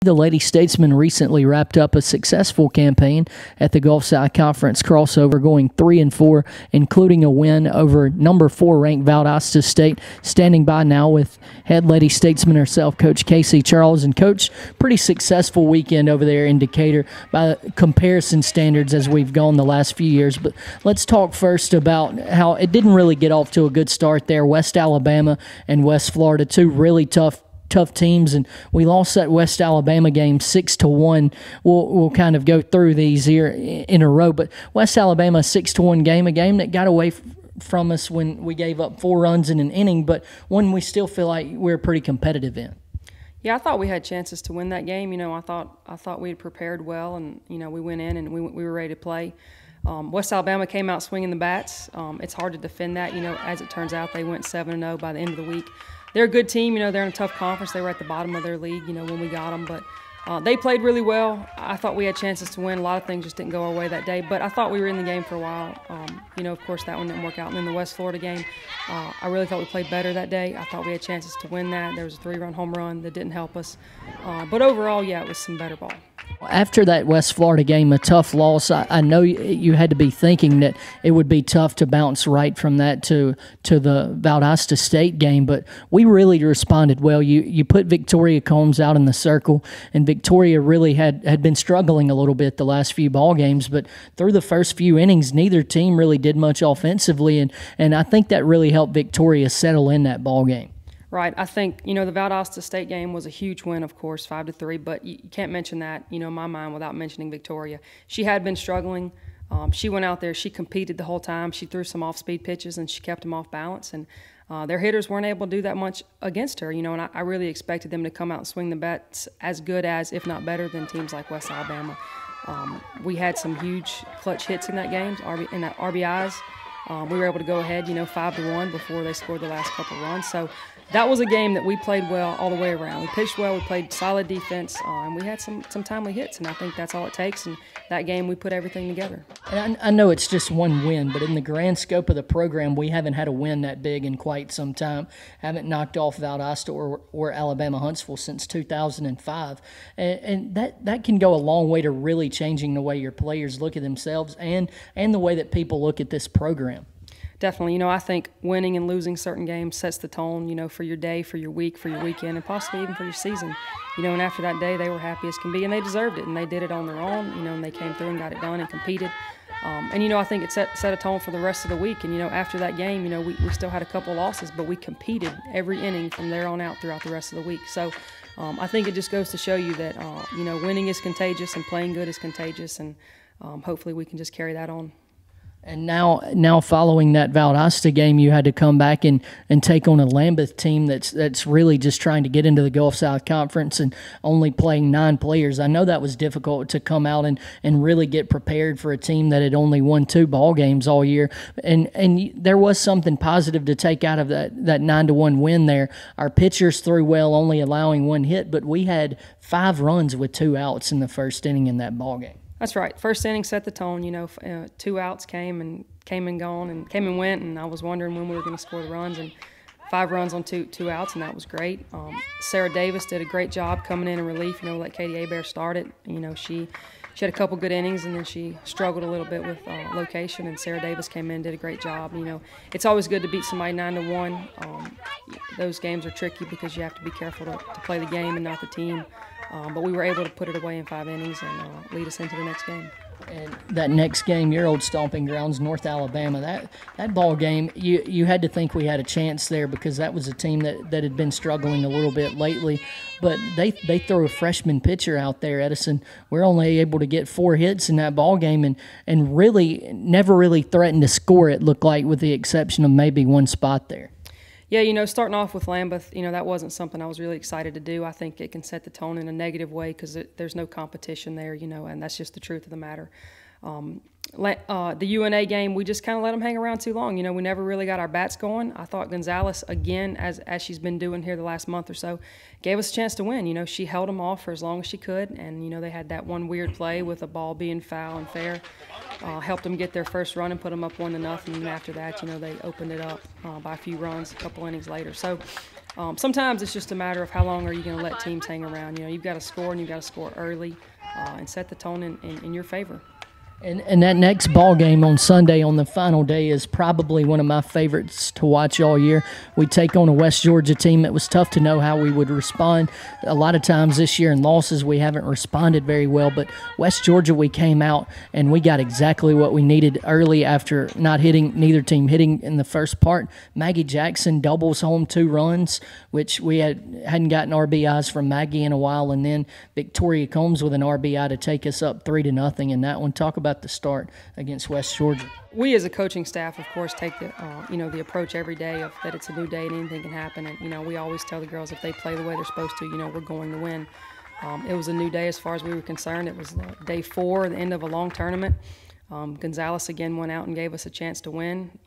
The Lady Statesmen recently wrapped up a successful campaign at the Gulf South Conference Crossover, going 3-4, including a win over number 4 ranked Valdosta State. Standing by now with head Lady Statesman herself, Coach Casey Charles. And Coach, pretty successful weekend over there in Decatur by comparison standards as we've gone the last few years. But let's talk first about how it didn't really get off to a good start there. West Alabama and West Florida, two really tough teams, and we lost that West Alabama game 6-1. We'll kind of go through these here in a row, but West Alabama 6-1 game, a game that got away from us when we gave up 4 runs in an inning, but one we still feel like we're pretty competitive in. Yeah, I thought we had chances to win that game. I thought we had prepared well, and we went in and we were ready to play. West Alabama came out swinging the bats. It's hard to defend that. As it turns out, they went 7-0 by the end of the week. They're a good team. They're in a tough conference. They were at the bottom of their league, when we got them. But they played really well. I thought we had chances to win. A lot of things just didn't go our way that day. But I thought we were in the game for a while. Of course, that one didn't work out. And then the West Florida game, I really thought we played better that day. I thought we had chances to win that. There was a 3-run home run that didn't help us. But overall, yeah, it was some better ball. After that West Florida game, a tough loss, I know you had to be thinking that it would be tough to bounce right from that to the Valdosta State game, but we really responded well. You put Victoria Combs out in the circle, and Victoria really had been struggling a little bit the last few ball games, but through the first few innings, neither team really did much offensively, and I think that really helped Victoria settle in that ball game. Right. I think, the Valdosta State game was a huge win, of course, 5-3, but you can't mention that, in my mind without mentioning Victoria. She had been struggling. She went out there, she competed the whole time. She threw some off-speed pitches, and she kept them off balance. And their hitters weren't able to do that much against her, and I really expected them to come out and swing the bats as good as, if not better than, teams like West Alabama. We had some huge clutch hits in that game, in that RBIs. We were able to go ahead, 5-1 before they scored the last couple runs. So that was a game that we played well all the way around. We pitched well, we played solid defense, and we had some timely hits, and I think that's all it takes. And that game, we put everything together. And I know it's just one win, but in the grand scope of the program, we haven't had a win that big in quite some time. Haven't knocked off Valdosta or Alabama Huntsville since 2005. And that can go a long way to really changing the way your players look at themselves and the way that people look at this program. Definitely. I think winning and losing certain games sets the tone, for your day, for your week, for your weekend, and possibly even for your season. And after that day, they were happy as can be, and they deserved it, and they did it on their own, and they came through and got it done and competed. I think it set a tone for the rest of the week. And, after that game, we still had a couple losses, but we competed every inning from there on out throughout the rest of the week. So I think it just goes to show you that, winning is contagious and playing good is contagious, and hopefully we can just carry that on. And now following that Valdosta game, you had to come back and take on a Lambeth team that's really just trying to get into the Gulf South Conference and only playing 9 players. I know that was difficult to come out and really get prepared for a team that had only won 2 ball games all year. And there was something positive to take out of that 9-1 win there. Our pitchers threw well, only allowing 1 hit, but we had 5 runs with 2 outs in the first inning in that ball game. That's right. First inning set the tone. 2 outs came and gone and came and went, and I was wondering when we were going to score the runs. And 5 runs on two outs, and that was great. Sarah Davis did a great job coming in relief. Let Katie Hebert start it. She had a couple good innings, and then she struggled a little bit with location. And Sarah Davis came in and did a great job. It's always good to beat somebody 9-1. Those games are tricky because you have to be careful to play the game and not the team. But we were able to put it away in 5 innings and lead us into the next game. And that next game, your old stomping grounds, North Alabama, that ball game, you had to think we had a chance there because that was a team that had been struggling a little bit lately. But they throw a freshman pitcher out there, Edison. We're only able to get 4 hits in that ball game and really never really threatened to score, it looked like, with the exception of maybe 1 spot there. Yeah, starting off with Lambeth, that wasn't something I was really excited to do. I think it can set the tone in a negative way because there's no competition there, and that's just the truth of the matter. The UNA game, we just kind of let them hang around too long. We never really got our bats going. I thought Gonzalez, again, as she's been doing here the last month or so, gave us a chance to win. She held them off for as long as she could, and, they had that one weird play with a ball being foul and fair. Helped them get their first run and put them up 1-0, and after that, they opened it up by a few runs a couple innings later. So sometimes it's just a matter of how long are you going to let teams hang around. You know, you've got to score, and you've got to score early and set the tone in your favor. And that next ball game on Sunday on the final day is probably one of my favorites to watch all year. We take on a West Georgia team. It was tough to know how we would respond. A lot of times this year in losses we haven't responded very well, but West Georgia, we came out and we got exactly what we needed early after not hitting, neither team hitting in the first part. Maggie Jackson doubles home 2 runs, which we hadn't gotten RBIs from Maggie in a while, and then Victoria Combs with an RBI to take us up 3-0 in that one. Talk about the start against West Georgia. We as a coaching staff, of course, take the the approach every day of that it's a new day and anything can happen. And we always tell the girls if they play the way they're supposed to, we're going to win. It was a new day as far as we were concerned. It was day 4, the end of a long tournament. Gonzalez again went out and gave us a chance to win.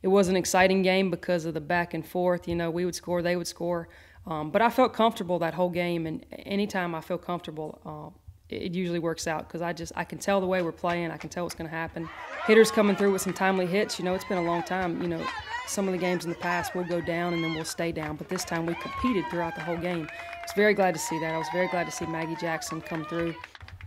It was an exciting game because of the back and forth. We would score, they would score. But I felt comfortable that whole game, and anytime I feel comfortable, it usually works out because I can tell the way we're playing. I can tell what's going to happen. Hitters coming through with some timely hits. It's been a long time. Some of the games in the past we'll go down and then we'll stay down, but this time we competed throughout the whole game. I was very glad to see that. I was very glad to see Maggie Jackson come through.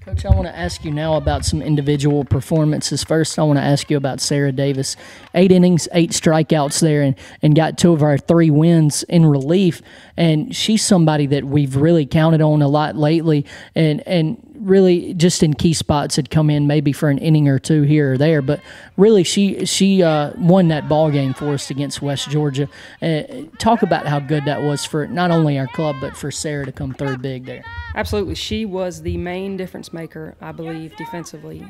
Coach, I want to ask you now about some individual performances. First, I want to ask you about Sarah Davis. 8 innings, 8 strikeouts there, and got 2 of our 3 wins in relief. And she's somebody that we've really counted on a lot lately, and really just in key spots had come in maybe for an inning or 2 here or there. But really, she won that ball game for us against West Georgia. Talk about how good that was for not only our club but for Sarah to come through big there. Absolutely. She was the main difference maker, I believe, defensively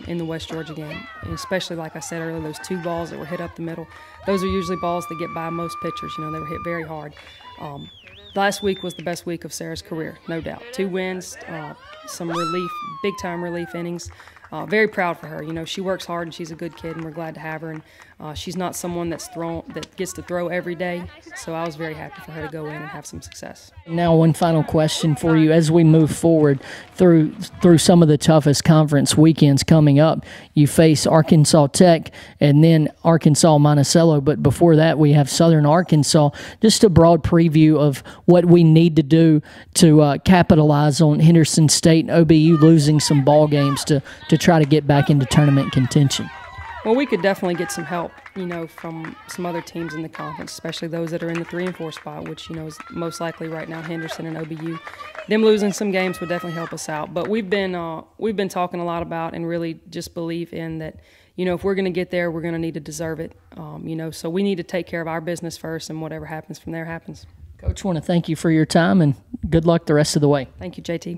in the West Georgia game. And especially, like I said earlier, those 2 balls that were hit up the middle. Those are usually balls that get by most pitchers. They were hit very hard. Last week was the best week of Sarah's career, no doubt. 2 wins, some relief, big-time relief innings. Very proud for her. She works hard and she's a good kid, and we're glad to have her. And she's not someone that gets to throw every day. So I was very happy for her to go in and have some success. Now, one final question for you as we move forward through some of the toughest conference weekends coming up. You face Arkansas Tech and then Arkansas Monticello, but before that we have Southern Arkansas. Just a broad preview of what we need to do to capitalize on Henderson State and OBU losing some ball games to try to get back into tournament contention. Well, we could definitely get some help, from some other teams in the conference, especially those that are in the 3 and 4 spot, which, is most likely right now Henderson and OBU. Them losing some games would definitely help us out. But we've been talking a lot about and really just believe in that, if we're going to get there, we're going to need to deserve it. So we need to take care of our business first, and whatever happens from there happens. Coach, I want to thank you for your time and good luck the rest of the way. Thank you, JT.